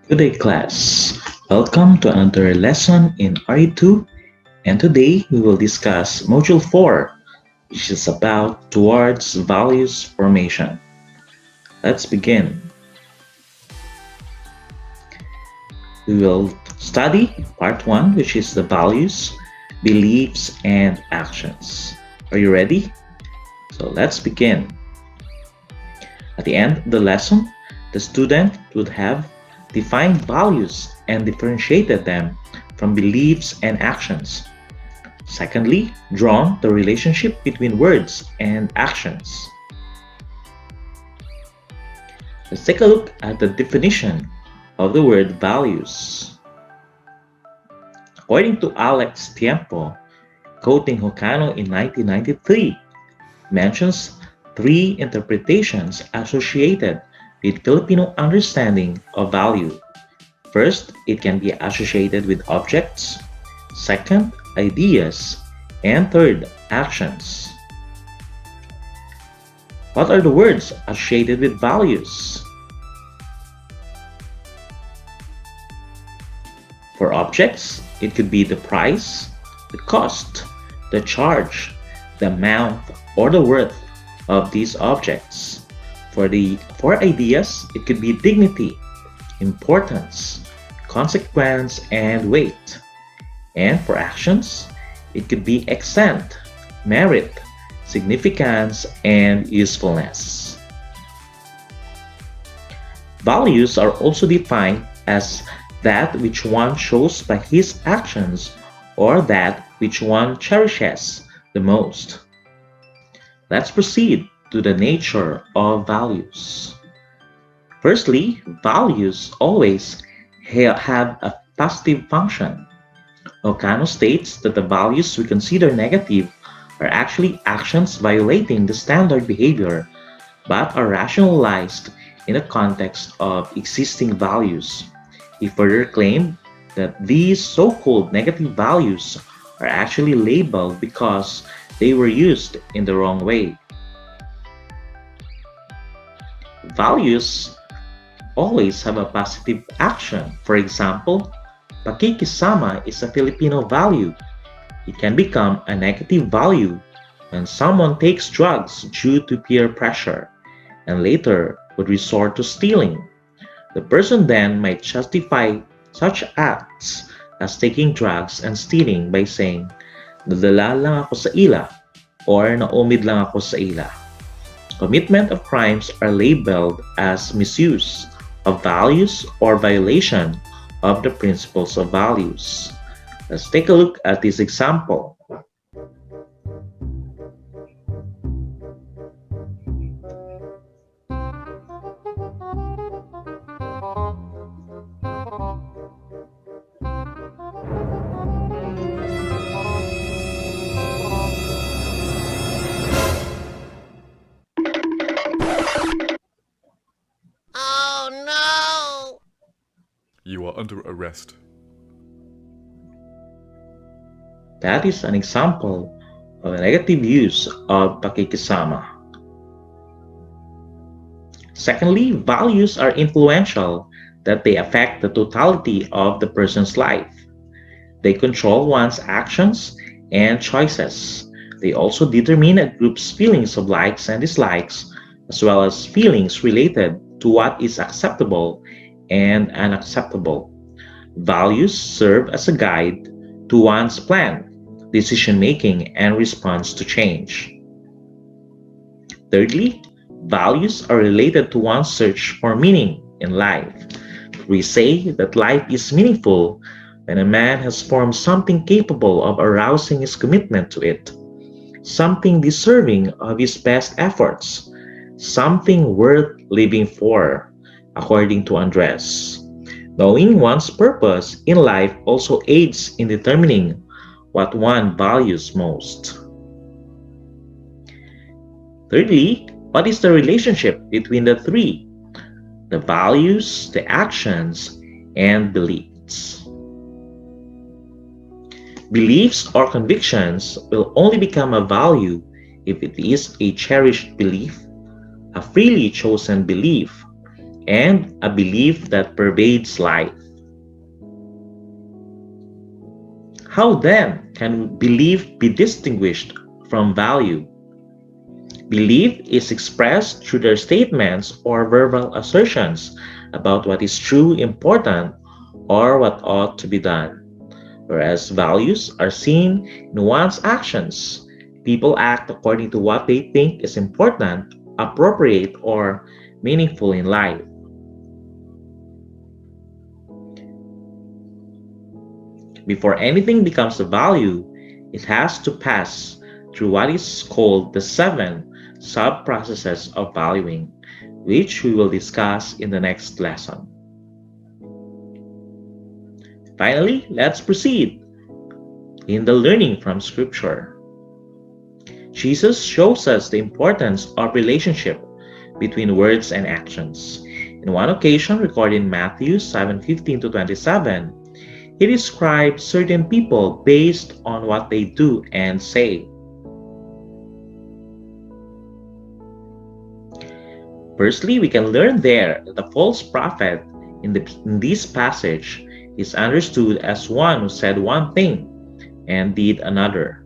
Good day, class. Welcome to another lesson in RE2, and today we will discuss Module 4, which is about towards values formation. Let's begin. We will study Part 1, which is the values, beliefs, and actions. Are you ready? So let's begin. At the end of the lesson, the student would have defined values and differentiated them from beliefs and actions. Secondly, drawn the relationship between words and actions. Let's take a look at the definition of the word values. According to Alex Tiempo, quoting Hocano in 1993, mentions three interpretations associated with Filipino understanding of value. First, it can be associated with objects. Second, ideas. And third, actions. What are the words associated with values? For objects, it could be the price, the cost, the charge, the amount, or the worth of these objects. For ideas, it could be dignity, importance, consequence, and weight. And for actions, it could be extent, merit, significance, and usefulness. Values are also defined as that which one shows by his actions or that which one cherishes the most. Let's proceed to the nature of values. Firstly, values always have a positive function. Ocano states that the values we consider negative are actually actions violating the standard behavior but are rationalized in the context of existing values. He further claimed that these so-called negative values are actually labeled because they were used in the wrong way. Values always have a positive action. For example, pakikisama is a Filipino value. It can become a negative value when someone takes drugs due to peer pressure and later would resort to stealing. The person then might justify such acts as taking drugs and stealing by saying, "Nadala lang ako sa ila" or "naumid lang ako sa ila." Commitment of crimes are labeled as misuse of values or violation of the principles of values. Let's take a look at this example. Oh no! You are under arrest. That is an example of a negative use of pakikisama. Secondly, values are influential that they affect the totality of the person's life. They control one's actions and choices. They also determine a group's feelings of likes and dislikes, as well as feelings related to what is acceptable and unacceptable. Values serve as a guide to one's plan, decision making, and response to change. Thirdly, values are related to one's search for meaning in life. We say that life is meaningful when a man has formed something capable of arousing his commitment to it, something deserving of his best efforts, something worth living for, according to Andres. Knowing one's purpose in life also aids in determining what one values most. Thirdly, what is the relationship between the three? The values, the actions, and beliefs. Beliefs or convictions will only become a value if it is a cherished belief, a freely chosen belief, and a belief that pervades life. How then can belief be distinguished from value? Belief is expressed through their statements or verbal assertions about what is true, important, or what ought to be done, whereas values are seen in one's actions. People act according to what they think is important, appropriate, or meaningful in life. Before anything becomes a value, it has to pass through what is called the seven sub processes of valuing, which we will discuss in the next lesson. Finally, let's proceed in the learning from Scripture. Jesus shows us the importance of relationship between words and actions. In one occasion, recorded in Matthew 7:15 to 27, he describes certain people based on what they do and say. Firstly, we can learn there that the false prophet in this passage is understood as one who said one thing and did another.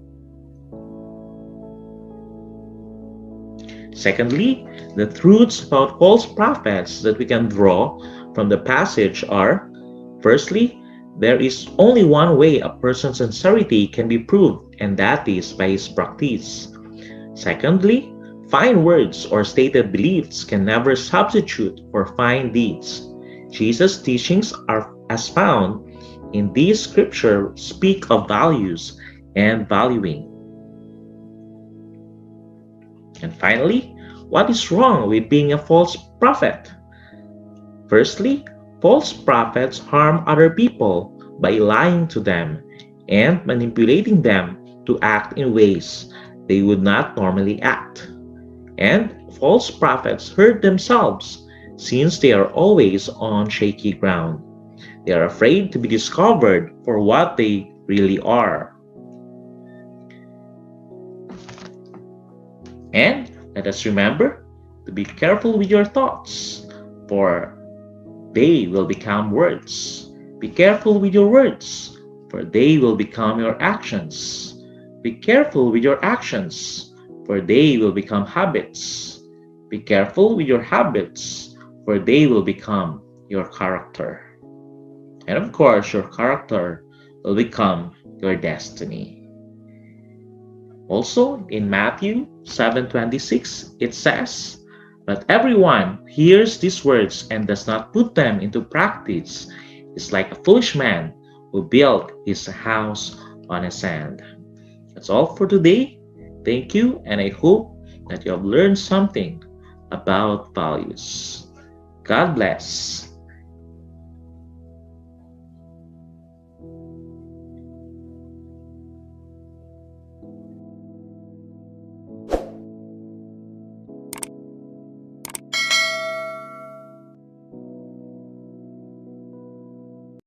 Secondly, the truths about false prophets that we can draw from the passage are: firstly, there is only one way a person's sincerity can be proved, and that is by his practice. Secondly, fine words or stated beliefs can never substitute for fine deeds. Jesus' teachings are as found in this scripture speak of values and valuing. And finally, what is wrong with being a false prophet? Firstly, false prophets harm other people by lying to them and manipulating them to act in ways they would not normally act. And false prophets hurt themselves since they are always on shaky ground. They are afraid to be discovered for what they really are. And let us remember to be careful with your thoughts, for they will become words. Be careful with your words, for they will become your actions. Be careful with your actions, for they will become habits. Be careful with your habits, for they will become your character. And of course, your character will become your destiny. Also, in Matthew 7:26, it says, "But everyone who hears these words and does not put them into practice is like a foolish man who built his house on a sand." That's all for today. Thank you, and I hope that you have learned something about values. God bless.